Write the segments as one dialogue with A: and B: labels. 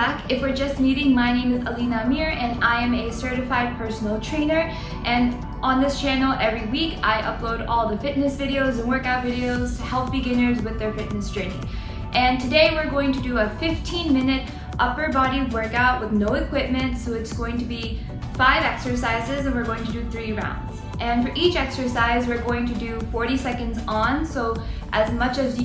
A: back. If we're just meeting, my name is Alina and I am a certified personal trainer, and on this channel every week I upload all the fitness videos and workout videos to help beginners with their fitness journey. And today we're going to do a 15-minute upper body workout with no equipment. So it's going to be 5 exercises and we're going to do 3 rounds. And for each exercise, we're going to do 40 seconds on, so as much as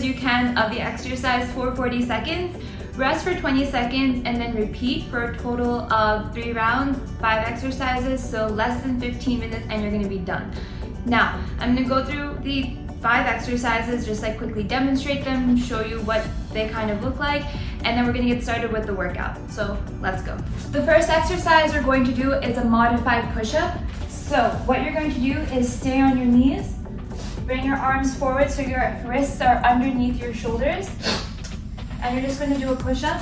A: you can of the exercise for 40 seconds, rest for 20 seconds, and then repeat for a total of 3 rounds, 5 exercises, so less than 15 minutes, and you're gonna be done. Now, I'm gonna go through the 5 exercises, just like quickly demonstrate them, show you what they kind of look like, and then we're gonna get started with the workout. So let's go. The first exercise we're going to do is a modified push-up. So what you're going to do is stay on your knees, bring your arms forward so your wrists are underneath your shoulders, and you're just going to do a push-up,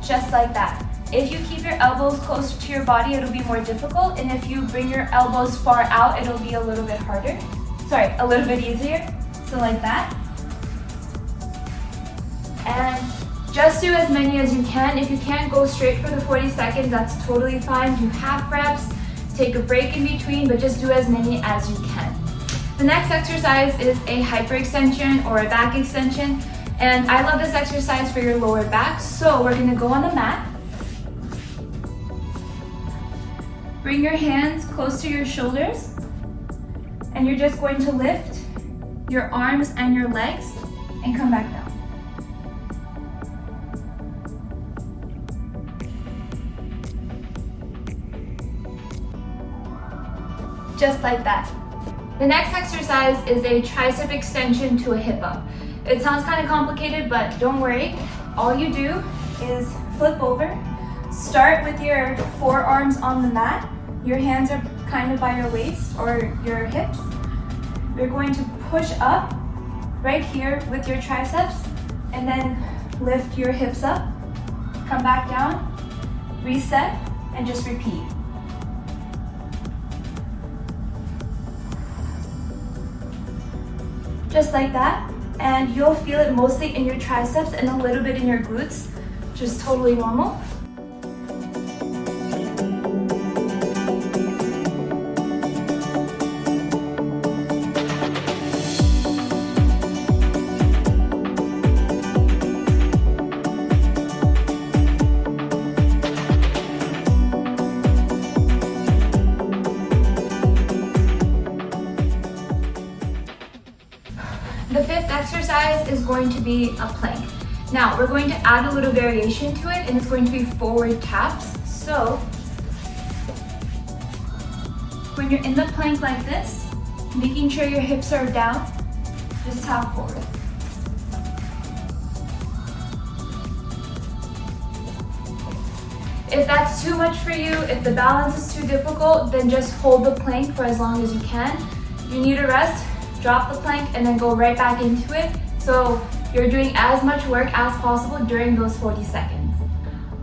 A: just like that. If you keep your elbows closer to your body, it'll be more difficult, and if you bring your elbows far out, it'll be a little bit harder. Sorry, a little bit easier. So like that. And just do as many as you can. If you can't go straight for the 40 seconds, that's totally fine. Do half reps, take a break in between, but just do as many as you can. The next exercise is a hyperextension or a back extension. And I love this exercise for your lower back. So we're gonna go on the mat. Bring your hands close to your shoulders. And you're just going to lift your arms and your legs and come back down. Just like that. The next exercise is a tricep extension to a hip up. It sounds kind of complicated, but don't worry. All you do is flip over, start with your forearms on the mat. Your hands are kind of by your waist or your hips. You're going to push up right here with your triceps and then lift your hips up, come back down, reset, and just repeat. Just like that, and you'll feel it mostly in your triceps and a little bit in your glutes, which is totally normal. The 5th exercise is going to be a plank. Now, we're going to add a little variation to it, and it's going to be forward taps. So, when you're in the plank like this, making sure your hips are down, just tap forward. If that's too much for you, if the balance is too difficult, then just hold the plank for as long as you can. If you need a rest, drop the plank and then go right back into it. So you're doing as much work as possible during those 40 seconds.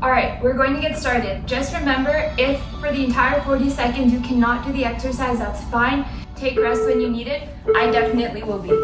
A: All right, we're going to get started. Just remember, if for the entire 40 seconds you cannot do the exercise, that's fine. Take rest when you need it. I definitely will be.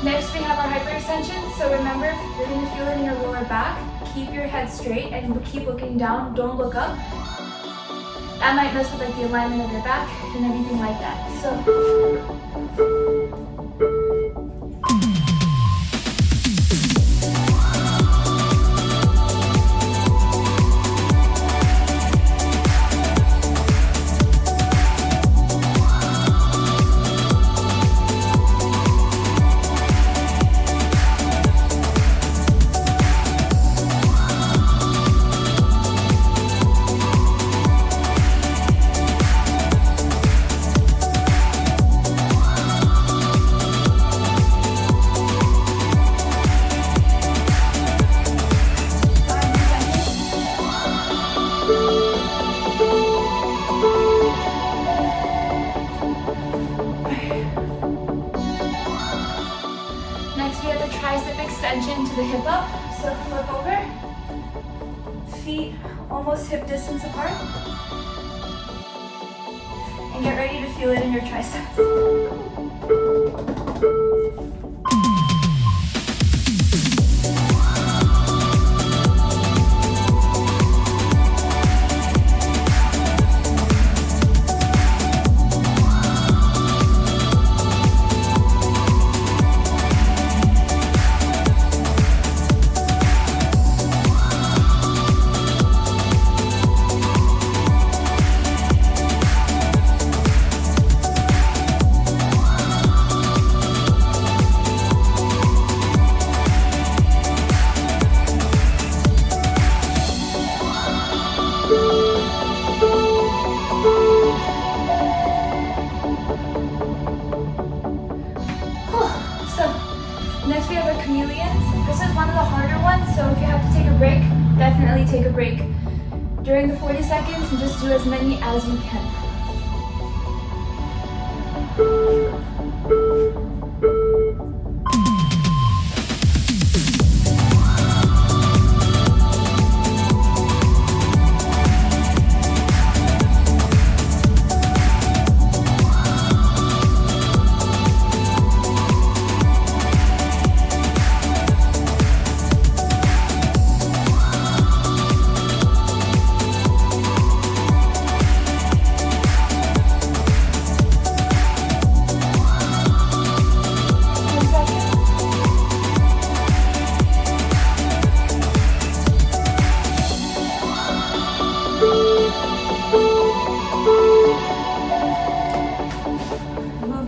A: Next, we have our hyperextension. So remember, you're going to feel it in your lower back. Keep your head straight and keep looking down. Don't look up. That might mess with like the alignment of your back and everything like that. So. extension to the hip up. So flip over, feet almost hip distance apart. And get ready to feel it in your triceps. Next we have our Chameleons. This is one of the harder ones, so if you have to take a break, definitely take a break during the 40 seconds and just do as many as you can.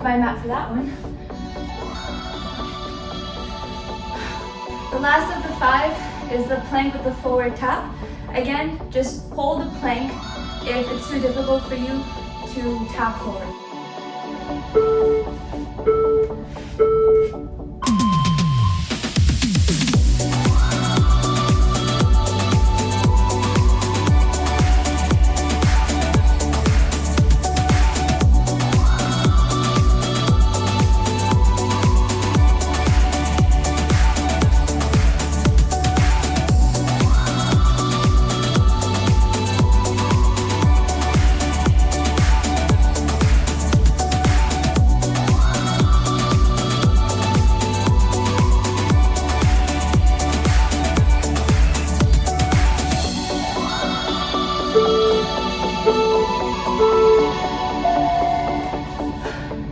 A: My mat for that one. The last of the 5 is the plank with the forward tap. Again, just hold the plank if it's too difficult for you to tap forward.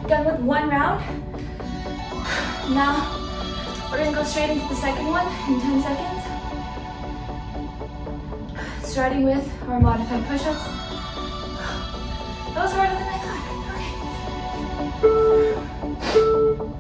A: Done with one round. Now we're gonna go straight into the second one in 10 seconds. Starting with our modified push-ups. That was harder than I thought. Okay.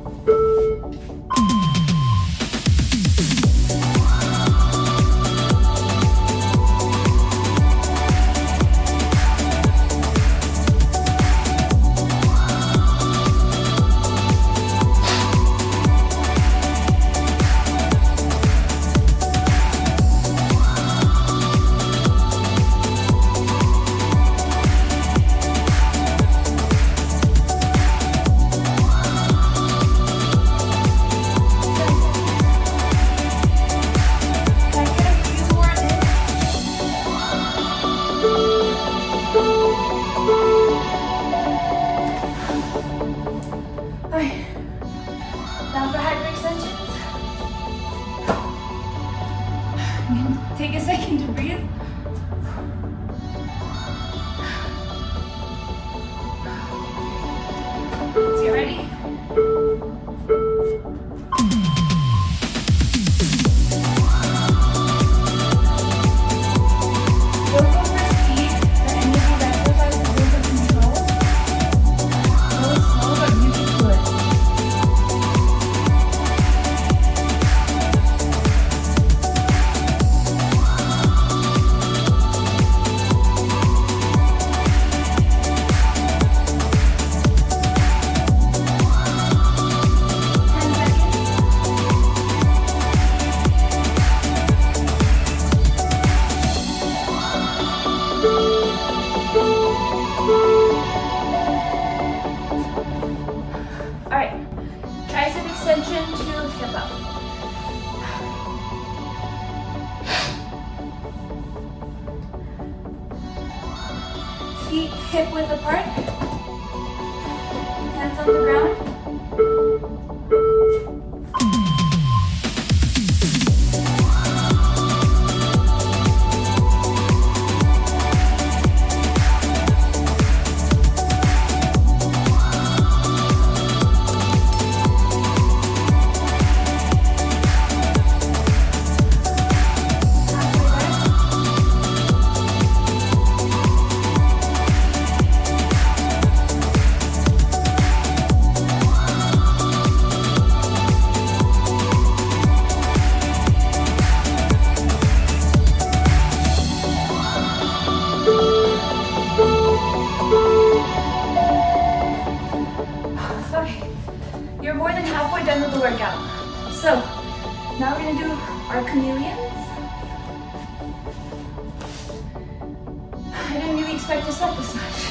A: hip width apart. Hands on the ground. You're more than halfway done with the workout. So, now we're gonna do our chameleons. I didn't really expect to sweat this much.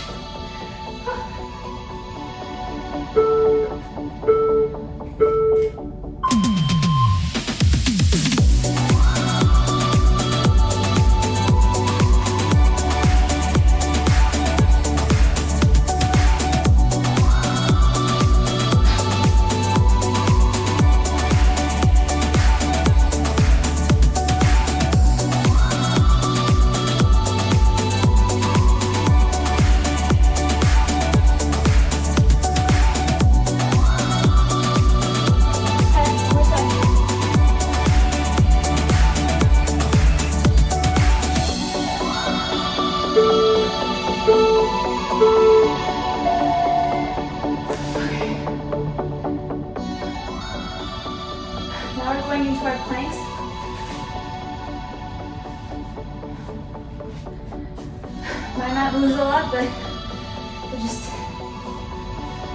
A: Now we're going into our planks. Might not lose a lot, but just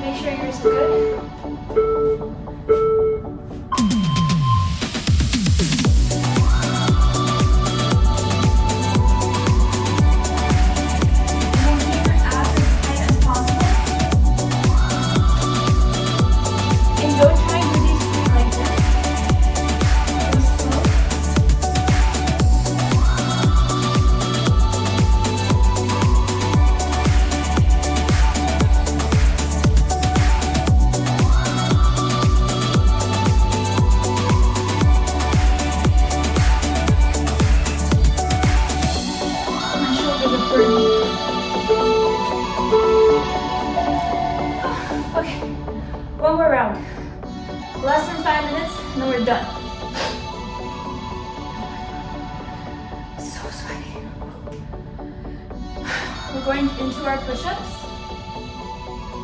A: make sure yours is good. Okay, one more round. Less than 5 minutes, and then we're done. So sweaty. We're going into our push-ups.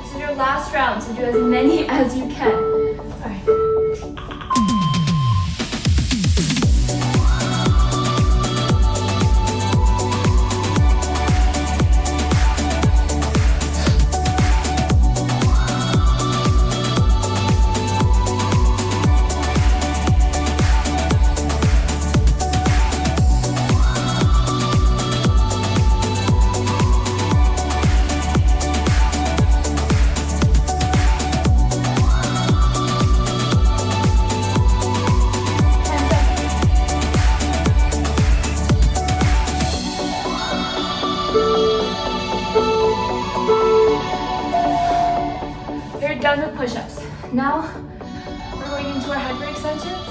A: This is your last round, so do as many as you can. All right. You're done with push-ups. Now we're going into our hyperextensions.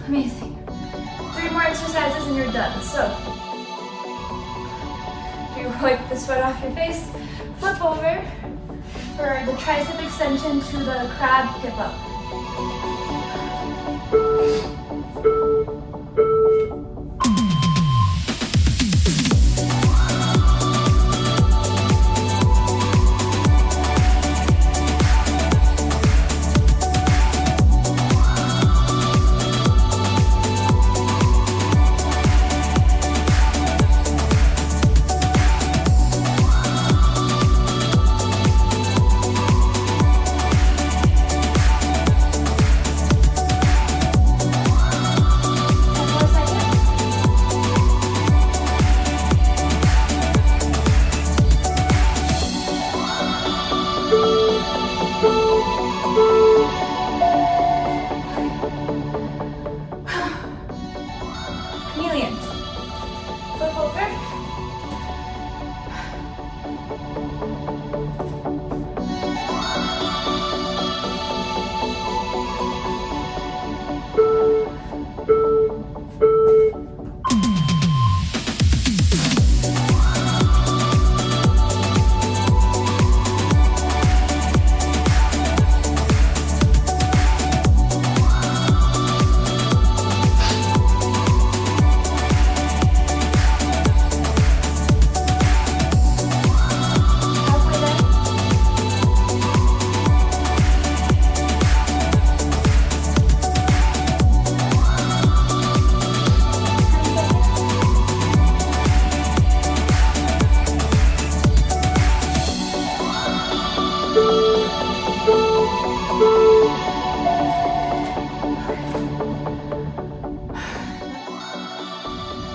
A: Amazing. 3 more exercises and you're done. So, you wipe the sweat off your face, flip over, for the tricep extension to the crab hip up. Chameleons. Flip over.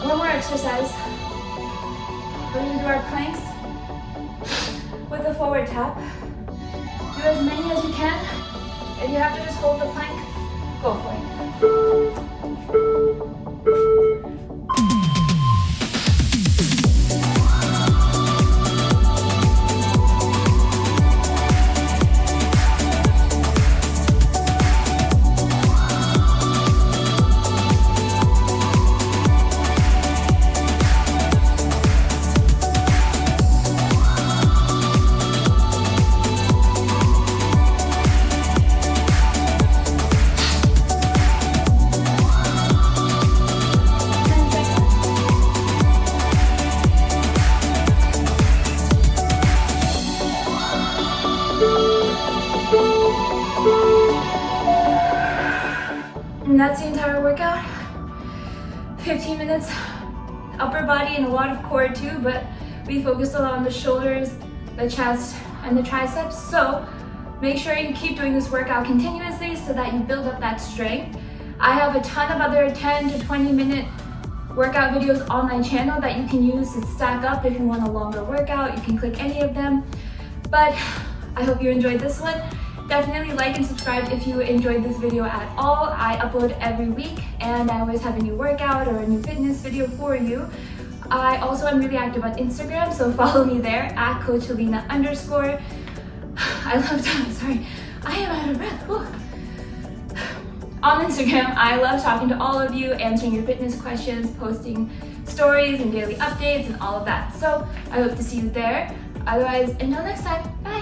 A: One more exercise. We're going to do our planks with a forward tap. Do as many as you can. If you have to just hold the plank, go for it. And that's the entire workout. 15 minutes, upper body and a lot of core too, but we focused a lot on the shoulders, the chest, and the triceps. So make sure you keep doing this workout continuously so that you build up that strength. I have a ton of other 10 to 20 minute workout videos on my channel that you can use to stack up if you want a longer workout. You can click any of them. But I hope you enjoyed this one. Definitely like and subscribe if you enjoyed this video at all. I upload every week and I always have a new workout or a new fitness video for you. I also am really active on Instagram, so follow me there at @CoachAlina_. I love talking, sorry, I am out of breath. Whew. On Instagram, I love talking to all of you, answering your fitness questions, posting stories and daily updates and all of that. So I hope to see you there. Otherwise, until next time, bye.